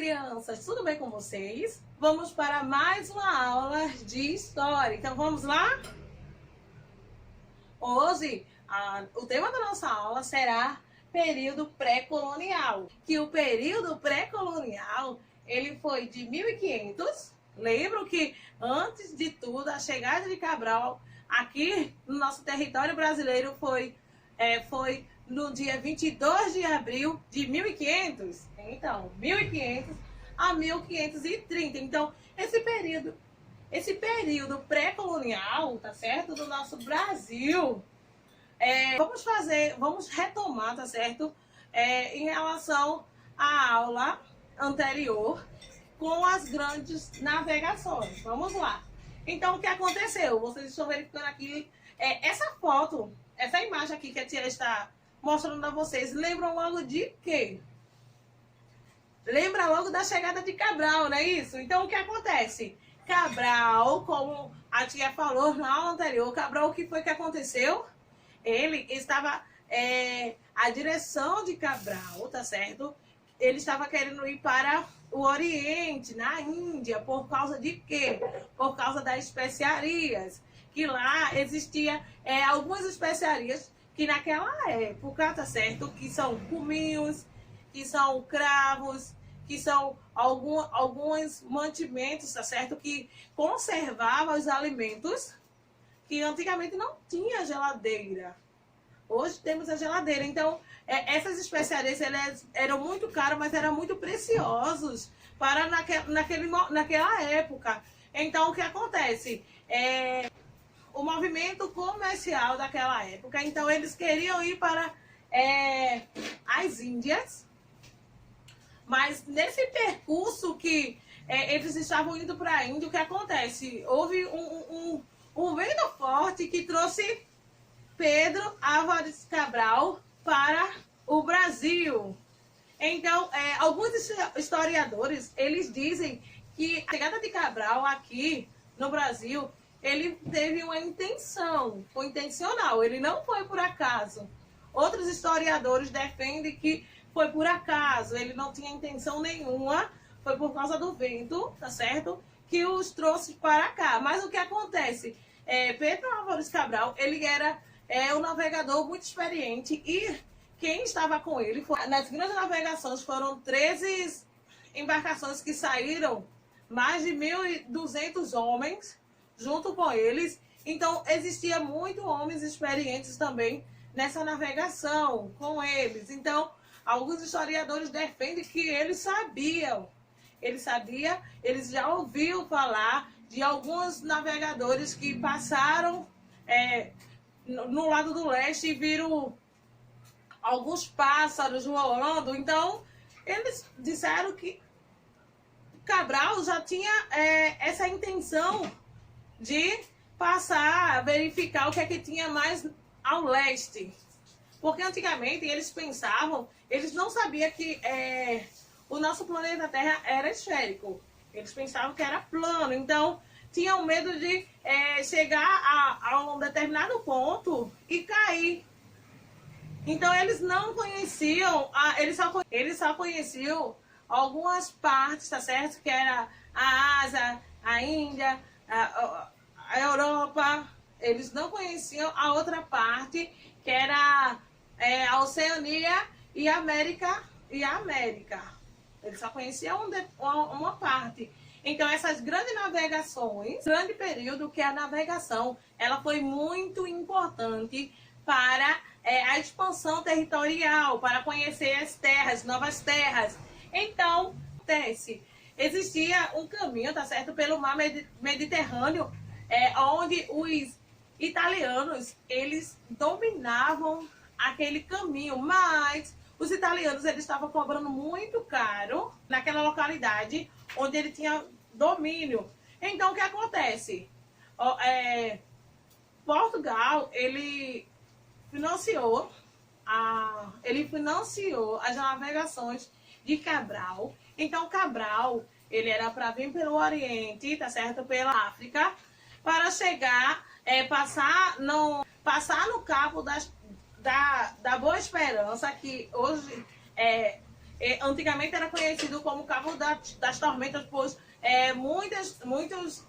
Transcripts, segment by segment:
crianças, tudo bem com vocês? Vamos para mais uma aula de história. Então vamos lá? Hoje, o tema da nossa aula será período pré-colonial. Que o período pré-colonial, ele foi de 1500. Lembro que antes de tudo, a chegada de Cabral aqui no nosso território brasileiro foi no dia 22 de abril de 1500. Então, 1500 a 1530. Então, esse período pré-colonial, tá certo? Do nosso Brasil. Vamos retomar, tá certo? Em relação à aula anterior com as grandes navegações. Vamos lá. Então, o que aconteceu? Vocês estão verificando aqui essa foto, essa imagem aqui que a tia está mostrando a vocês. Lembram logo de quê? Lembra logo da chegada de Cabral, não é isso? Então, o que acontece? Cabral, como a tia falou na aula anterior, Cabral, o que foi que aconteceu? Ele estava, a direção de Cabral, tá certo? Ele estava querendo ir para o Oriente, na Índia, por causa de quê? Por causa das especiarias, que lá existia algumas especiarias que naquela época, tá certo? Que são cominhos, que são cravos, que são alguns mantimentos, tá certo? Que conservavam os alimentos, que antigamente não tinha geladeira. Hoje temos a geladeira. Então, essas especiarias elas eram muito caras, mas eram muito preciosos para naquela época. Então, o que acontece? O movimento comercial daquela época. Então, eles queriam ir para as Índias. Mas nesse percurso que eles estavam indo para a Índia, o que acontece? Houve um vento forte que trouxe Pedro Álvares Cabral para o Brasil. Então, alguns historiadores, eles dizem que a chegada de Cabral aqui no Brasil, ele teve uma intenção, foi intencional, ele não foi por acaso. Outros historiadores defendem que foi por acaso, ele não tinha intenção nenhuma, foi por causa do vento, tá certo? Que os trouxe para cá. Mas o que acontece? Pedro Álvares Cabral, ele era um navegador muito experiente e quem estava com ele, nas grandes navegações, foram 13 embarcações que saíram, mais de 1.200 homens junto com eles. Então, existia muitos homens experientes também nessa navegação com eles. Então, alguns historiadores defendem que eles sabiam. Eles já ouviram falar de alguns navegadores que passaram no lado do leste e viram alguns pássaros voando. Então, eles disseram que Cabral já tinha essa intenção de passar, verificar o que é que tinha mais ao leste. Porque antigamente eles pensavam, eles não sabiam que o nosso planeta Terra era esférico. Eles pensavam que era plano. Então, tinham medo de chegar a um determinado ponto e cair. Então, eles não conheciam, eles só conheciam algumas partes, tá certo? Que era a Ásia, a Índia, a Europa. Eles não conheciam a outra parte, que era a Oceania e a América. Eles só conheciam uma parte. Então, essas grandes navegações, grande período que a navegação, ela foi muito importante para a expansão territorial, para conhecer as terras, novas terras. Então, existia um caminho, tá certo, pelo mar Mediterrâneo, onde os italianos, eles dominavam aquele caminho, mas os italianos, eles estavam cobrando muito caro naquela localidade onde ele tinha domínio. Então, o que acontece? Portugal, ele financiou as navegações de Cabral. Então, Cabral, ele era para vir pelo Oriente, tá certo? Pela África, para chegar, passar no Cabo da Boa Esperança, que hoje Antigamente era conhecido como Cabo das Tormentas, pois muitos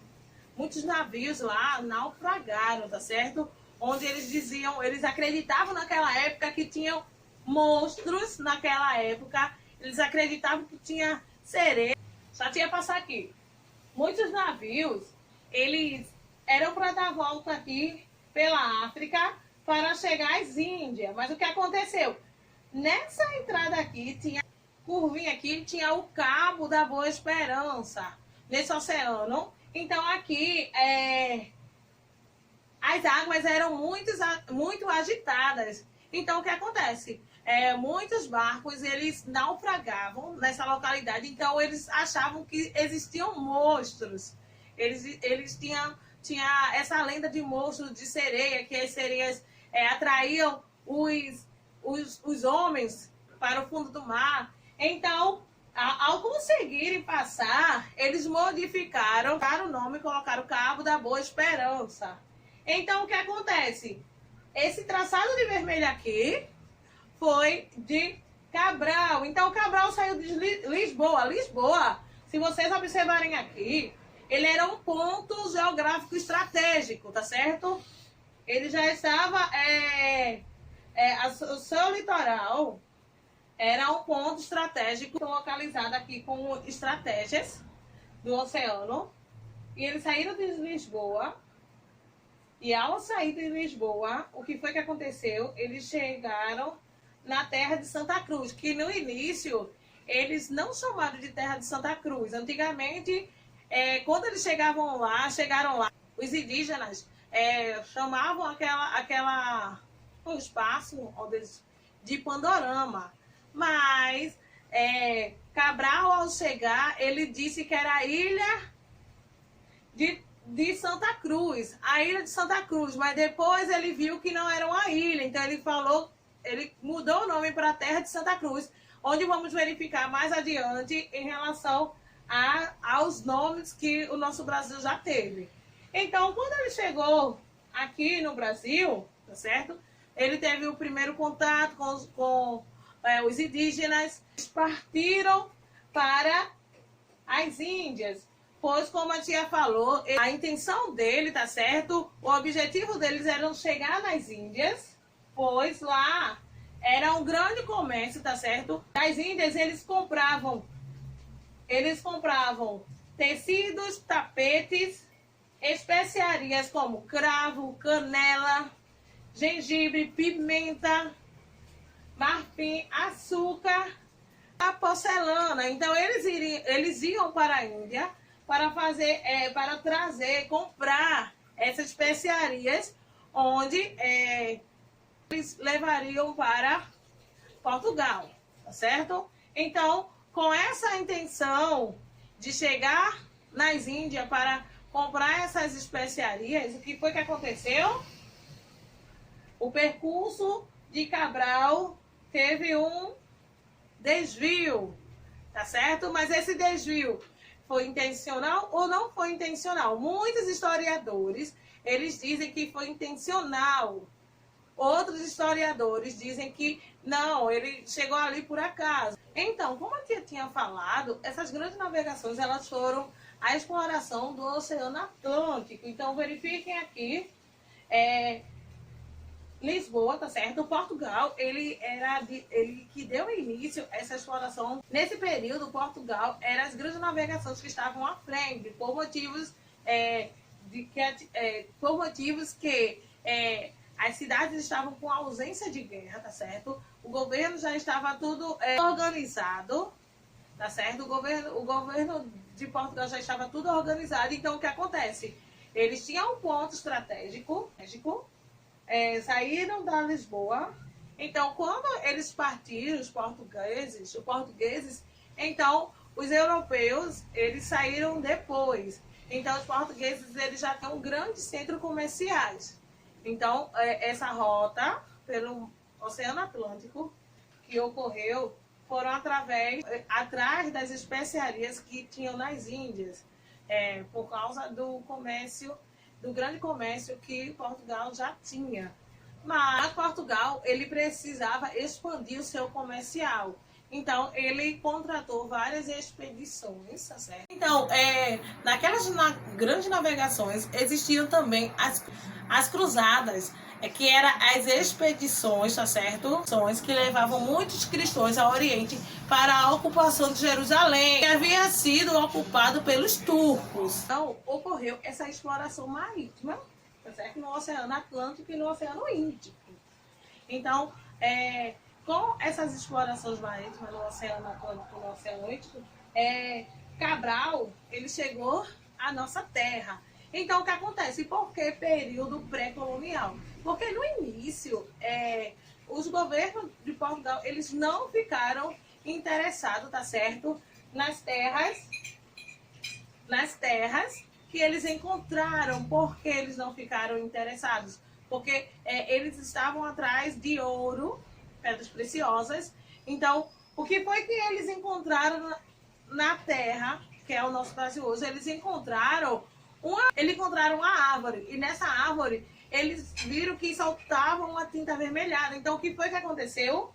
navios lá naufragaram, tá certo? Onde eles acreditavam naquela época que tinham monstros naquela época, eles acreditavam que tinha sereia. Só tinha passar aqui. Muitos navios, eles eram para dar volta aqui pela África para chegar às Índias. Mas o que aconteceu? Nessa entrada aqui, tinha curvinha aqui, tinha o Cabo da Boa Esperança, nesse oceano. Então aqui as águas eram muito agitadas. Então o que acontece? Muitos barcos eles naufragavam nessa localidade, então eles achavam que existiam monstros. Eles tinha essa lenda de monstros de sereia, que as sereias atraíam os homens para o fundo do mar. Então, ao conseguirem passar, eles modificaram o nome e colocaram Cabo da Boa Esperança. Então, o que acontece? Esse traçado de vermelho aqui foi de Cabral. Então, Cabral saiu de Lisboa. Lisboa, se vocês observarem aqui, ele era um ponto geográfico estratégico, tá certo? Ele já estava... o seu litoral era um ponto estratégico localizado aqui com estratégias do oceano. E eles saíram de Lisboa. E ao sair de Lisboa, o que foi que aconteceu? Eles chegaram na terra de Santa Cruz, que no início eles não chamaram de terra de Santa Cruz. Antigamente, quando eles chegaram lá, os indígenas chamavam o espaço de Pandorama. Mas Cabral, ao chegar, ele disse que era a ilha de Santa Cruz, a ilha de Santa Cruz, mas depois ele viu que não era uma ilha, então ele mudou o nome para a terra de Santa Cruz, onde vamos verificar mais adiante em relação aos nomes que o nosso Brasil já teve. Então, quando ele chegou aqui no Brasil, tá certo? Ele teve o primeiro contato com os indígenas, partiram para as Índias, pois, como a tia falou, a intenção dele, tá certo? O objetivo deles era chegar nas Índias, pois lá era um grande comércio, tá certo? Nas Índias eles compravam tecidos, tapetes, especiarias como cravo, canela, gengibre, pimenta, marfim, açúcar, a porcelana. Então eles iam para a Índia para comprar essas especiarias, onde eles levariam para Portugal, tá certo? Então, com essa intenção de chegar nas Índias para comprar essas especiarias, o que foi que aconteceu? O percurso de Cabral teve um desvio, tá certo? Mas esse desvio foi intencional ou não foi intencional? Muitos historiadores, eles dizem que foi intencional. Outros historiadores dizem que não, ele chegou ali por acaso. Então, como a tia tinha falado, essas grandes navegações, elas foram a exploração do Oceano Atlântico. Então, verifiquem aqui, Lisboa, tá certo? Portugal, ele que deu início a essa exploração. Nesse período, Portugal era as grandes navegações que estavam à frente, por motivos que as cidades estavam com ausência de guerra, tá certo? O governo já estava tudo organizado, tá certo? O governo de Portugal já estava tudo organizado. Então, o que acontece? Eles tinham um ponto estratégico, saíram da Lisboa. Então, quando eles partiram, os portugueses, então, os europeus, eles saíram depois. Então, os portugueses, eles já têm um grande centro comerciais. Então, essa rota pelo Oceano Atlântico que ocorreu foram atrás das especiarias que tinham nas Índias, por causa do grande comércio que Portugal já tinha. Mas Portugal, ele precisava expandir o seu comercial. Então, ele contratou várias expedições, tá certo? Então, naquelas grandes navegações, existiam também as cruzadas, que eram as expedições, tá certo? Que levavam muitos cristãos ao Oriente para a ocupação de Jerusalém, que havia sido ocupado pelos turcos. Então, ocorreu essa exploração marítima, tá certo? No Oceano Atlântico e no Oceano Índico. Então, com essas explorações marítimas no Oceano Atlântico e no Oceano Índico, Cabral, ele chegou à nossa terra. Então, o que acontece? Por que período pré-colonial? Porque no início, os governos de Portugal, eles não ficaram interessados, tá certo? Nas terras que eles encontraram. Por que eles não ficaram interessados? Porque eles estavam atrás de ouro, pedras preciosas. Então, o que foi que eles encontraram na terra, que é o nosso Brasil hoje? Eles encontraram uma árvore, e nessa árvore eles viram que soltava uma tinta avermelhada. Então, o que foi que aconteceu?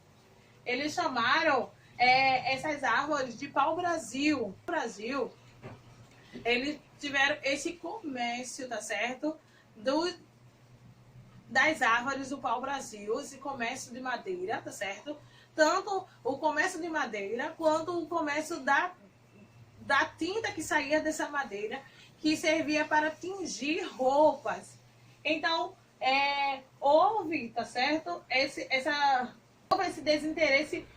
Eles chamaram essas árvores de pau-brasil. Eles tiveram esse comércio, tá certo? Das árvores do pau-brasil, esse comércio de madeira, tá certo? Tanto o comércio de madeira, quanto o comércio da tinta que saía dessa madeira, que servia para tingir roupas. Então, houve, tá certo? Houve esse desinteresse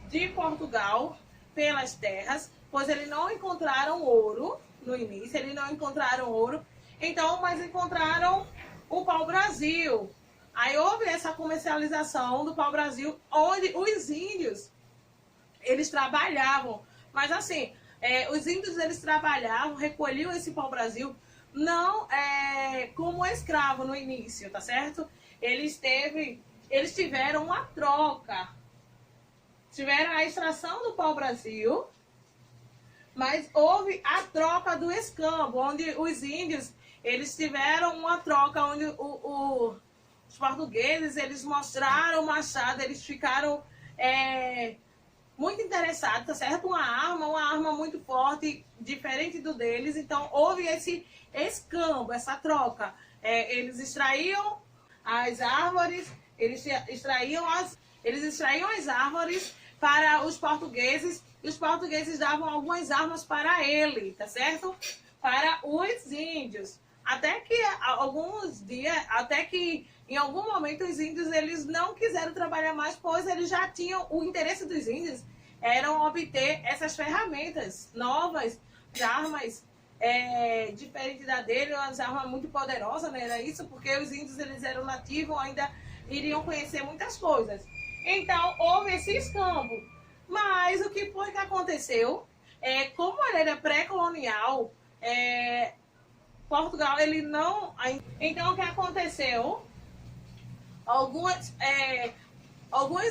de Portugal pelas terras, pois eles não encontraram ouro no início, então, mas encontraram o pau-brasil. Aí houve essa comercialização do pau-brasil, onde os índios, eles trabalhavam. Mas assim, os índios, eles trabalhavam, recolhiam esse pau-brasil, não como escravo no início, tá certo? Eles tiveram uma troca. Tiveram a extração do pau-brasil, mas houve a troca do escambo, onde os índios, eles tiveram uma troca, onde os portugueses, eles mostraram o machado, eles ficaram muito interessados, tá certo? Uma arma muito forte, diferente do deles. Então, houve esse escambo, essa troca. Eles extraíam as árvores, eles extraíam as árvores para os portugueses, e os portugueses davam algumas armas para ele, tá certo? Para os índios. Até que em algum momento os índios, eles não quiseram trabalhar mais, pois eles já tinham, o interesse dos índios era obter essas ferramentas novas, armas diferentes da dele, umas armas muito poderosas, né? Era isso, porque os índios, eles eram nativos, ainda iriam conhecer muitas coisas. Então, houve esse escambo. Mas o que foi que aconteceu? Como ele era pré-colonial, Portugal, ele não... Então, o que aconteceu? Algumas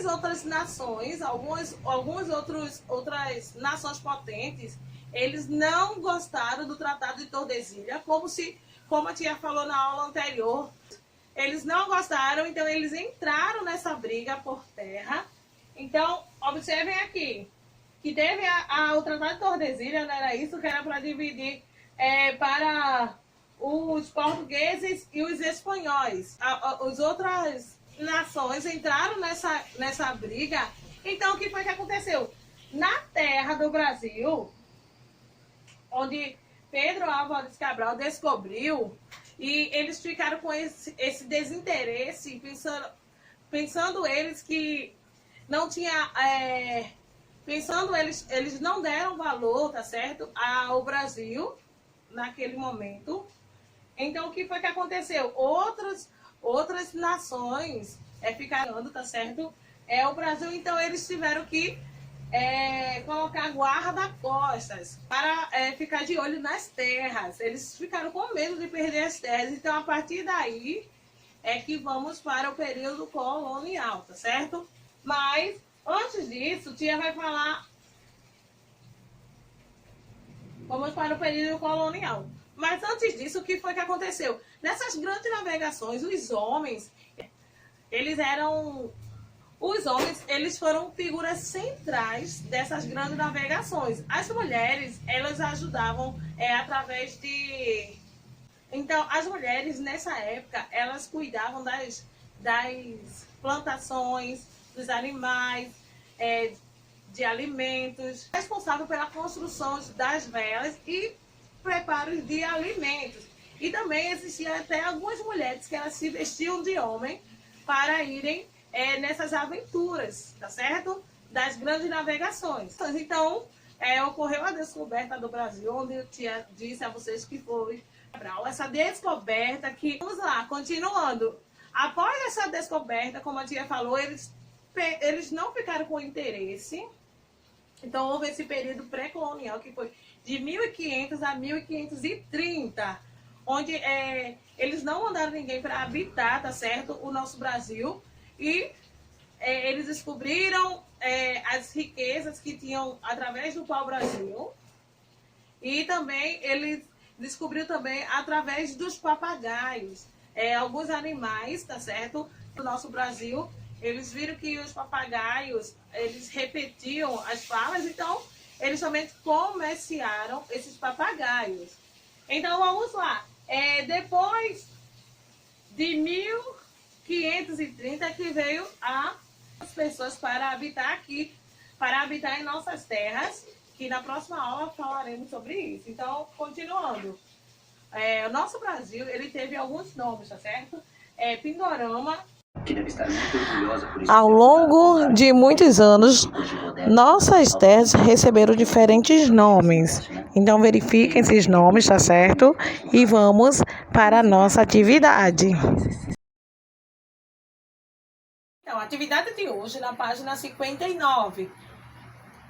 outras nações, outras nações potentes, eles não gostaram do Tratado de Tordesilhas, como a tia falou na aula anterior. Eles não gostaram, então eles entraram nessa briga por terra. Então, observem aqui, que teve o Tratado de Tordesilhas, não era isso, que era para dividir para os portugueses e os espanhóis. As outras nações entraram nessa briga. Então, o que foi que aconteceu? Na terra do Brasil, onde Pedro Álvares Cabral descobriu, e eles ficaram com esse desinteresse, pensando eles que não tinha... eles não deram valor, tá certo, ao Brasil naquele momento. Então, o que foi que aconteceu? Outras nações ficaram, tá certo? O Brasil, então, eles tiveram que colocar guarda-costas para ficar de olho nas terras. Eles ficaram com medo de perder as terras. Então, a partir daí é que vamos para o período colonial, tá certo? Mas, antes disso, tia vai falar... Vamos para o período colonial. Mas antes disso, o que foi que aconteceu? Nessas grandes navegações, os homens, eles eram Os homens, eles foram figuras centrais dessas grandes navegações. As mulheres, elas ajudavam através de... Então, as mulheres, nessa época, elas cuidavam das plantações, dos animais, de alimentos, responsável pela construção das velas e preparos de alimentos. E também existiam até algumas mulheres que elas se vestiam de homem para irem nessas aventuras, tá certo? Das grandes navegações. Então, ocorreu a descoberta do Brasil, onde eu disse a vocês que foi essa descoberta que... Vamos lá, continuando. Após essa descoberta, como a tia falou, eles não ficaram com interesse. Então, houve esse período pré-colonial, que foi de 1500 a 1530, onde eles não mandaram ninguém para habitar, tá certo? O nosso Brasil. E eles descobriram as riquezas que tinham através do pau-brasil. E também eles descobriram também através dos papagaios. Alguns animais, tá certo? Do nosso Brasil. Eles viram que os papagaios, eles repetiam as falas, então eles também comerciaram esses papagaios. Então vamos lá. Depois de 1530 que veio as pessoas para habitar aqui, para habitar em nossas terras, que na próxima aula falaremos sobre isso. Então, continuando. O nosso Brasil, ele teve alguns nomes, tá certo? Pindorama. Que deve estar muito orgulhosa por isso. Ao longo de muitos anos, nossas terras receberam diferentes nomes. Então, verifiquem esses nomes, tá certo? E vamos para a nossa atividade. Então, a atividade de hoje, na página 59.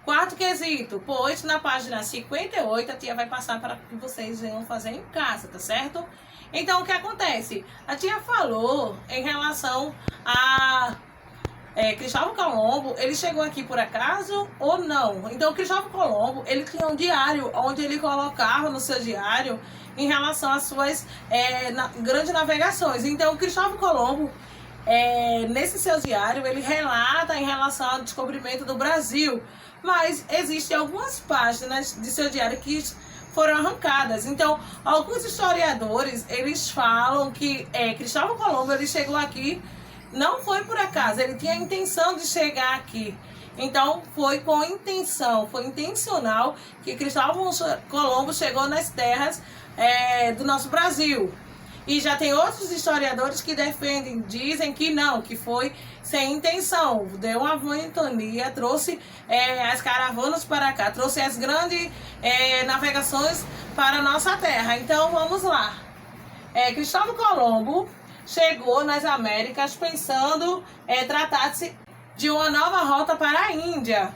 Quarto quesito, pois na página 58 a tia vai passar para que vocês venham fazer em casa, tá certo? Então, o que acontece? A tia falou em relação a Cristóvão Colombo, ele chegou aqui por acaso ou não? Então, Cristóvão Colombo, ele tinha um diário onde ele colocava no seu diário em relação às suas grandes navegações. Então, Cristóvão Colombo, nesse seu diário, ele relata em relação ao descobrimento do Brasil. Mas existem algumas páginas de seu diário que foram arrancadas. Então, alguns historiadores, eles falam que Cristóvão Colombo, ele chegou aqui, não foi por acaso, ele tinha a intenção de chegar aqui. Então, foi com intenção, foi intencional que Cristóvão Colombo chegou nas terras do nosso Brasil. E já tem outros historiadores que defendem, dizem que não, que foi sem intenção. Deu uma ventania, trouxe as caravanas para cá, trouxe as grandes navegações para a nossa terra. Então, vamos lá. Cristóvão Colombo chegou nas Américas pensando tratar-se de uma nova rota para a Índia,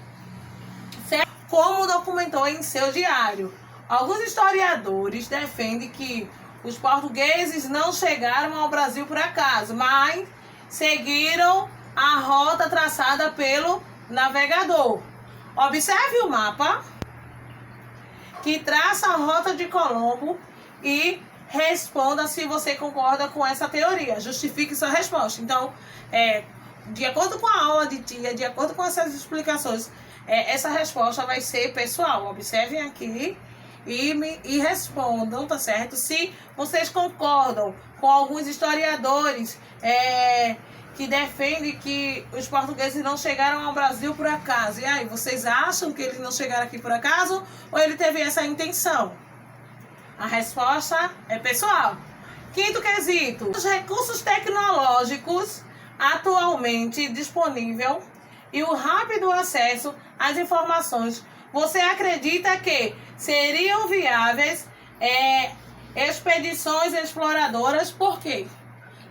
certo? Como documentou em seu diário. Alguns historiadores defendem que os portugueses não chegaram ao Brasil por acaso, mas seguiram a rota traçada pelo navegador. Observe o mapa que traça a rota de Colombo e responda se você concorda com essa teoria. Justifique sua resposta. Então, de acordo com a aula de tia, de acordo com essas explicações, essa resposta vai ser pessoal. Observem aqui e respondam, tá certo? Se vocês concordam com alguns historiadores que defendem que os portugueses não chegaram ao Brasil por acaso. E aí, vocês acham que eles não chegaram aqui por acaso ou ele teve essa intenção? A resposta é pessoal. Quinto quesito. Os recursos tecnológicos atualmente disponíveis e o rápido acesso às informações, você acredita que seriam viáveis expedições exploradoras? Por quê?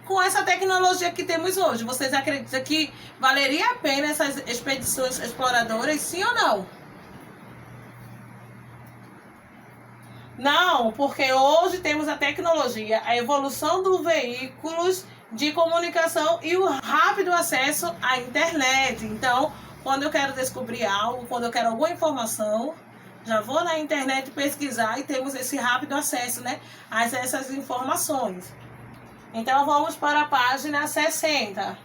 Com essa tecnologia que temos hoje, vocês acreditam que valeria a pena essas expedições exploradoras, sim ou não? Não, porque hoje temos a tecnologia, a evolução dos veículos de comunicação e o rápido acesso à internet. Então, quando eu quero descobrir algo, quando eu quero alguma informação, já vou na internet pesquisar e temos esse rápido acesso, né, a essas informações. Então, vamos para a página 60.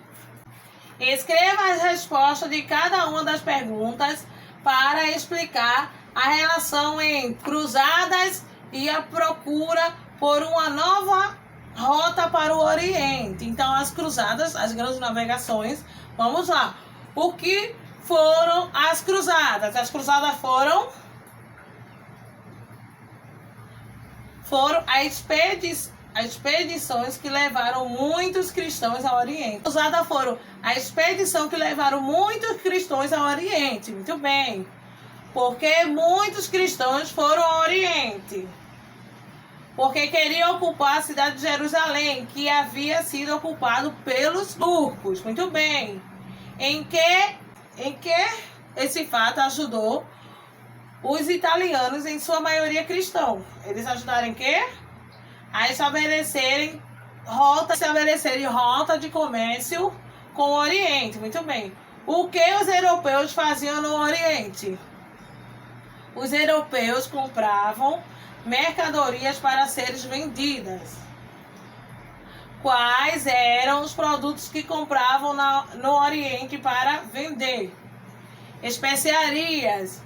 Escreva as respostas de cada uma das perguntas para explicar a relação entre cruzadas e a procura por uma nova rota para o Oriente. Então, as cruzadas, as grandes navegações, vamos lá. O que foram as cruzadas? As cruzadas foram as expedições que levaram muitos cristãos ao Oriente. As cruzadas foram a expedição que levaram muitos cristãos ao Oriente. Muito bem. Porque muitos cristãos foram ao Oriente. Porque queriam ocupar a cidade de Jerusalém, que havia sido ocupado pelos turcos. Muito bem. Em que esse fato ajudou os italianos, em sua maioria cristão? Eles ajudaram em quê? A estabelecerem rota de comércio com o Oriente. Muito bem. O que os europeus faziam no Oriente? Os europeus compravam mercadorias para serem vendidas. Quais eram os produtos que compravam no Oriente para vender? Especiarias,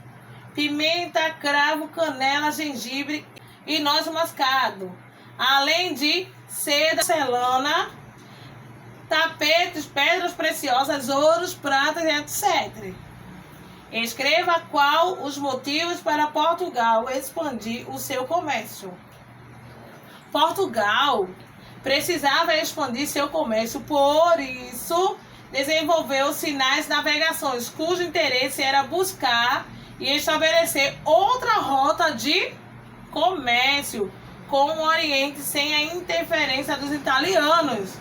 pimenta, cravo, canela, gengibre e noz moscado. Além de seda, porcelana, tapetes, pedras preciosas, ouros, pratas, etc. Escreva qual os motivos para Portugal expandir o seu comércio. Portugal precisava expandir seu comércio, por isso desenvolveu sinais de navegações, cujo interesse era buscar e estabelecer outra rota de comércio com o Oriente sem a interferência dos italianos,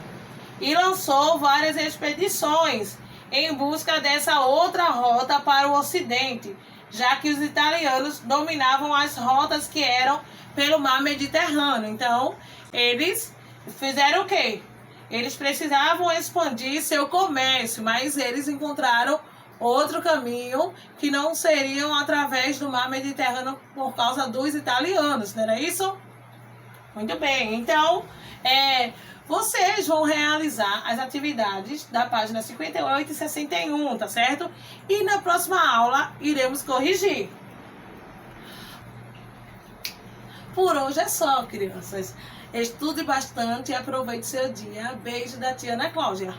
e lançou várias expedições em busca dessa outra rota para o Ocidente, já que os italianos dominavam as rotas que eram pelo mar Mediterrâneo. Então, eles fizeram o quê? Eles precisavam expandir seu comércio, mas eles encontraram outro caminho que não seriam através do mar Mediterrâneo por causa dos italianos, não era isso? Muito bem, então, vocês vão realizar as atividades da página 58 e 61, tá certo? E na próxima aula iremos corrigir. Por hoje é só, crianças. Estude bastante e aproveite seu dia. Beijo da tia Ana Cláudia.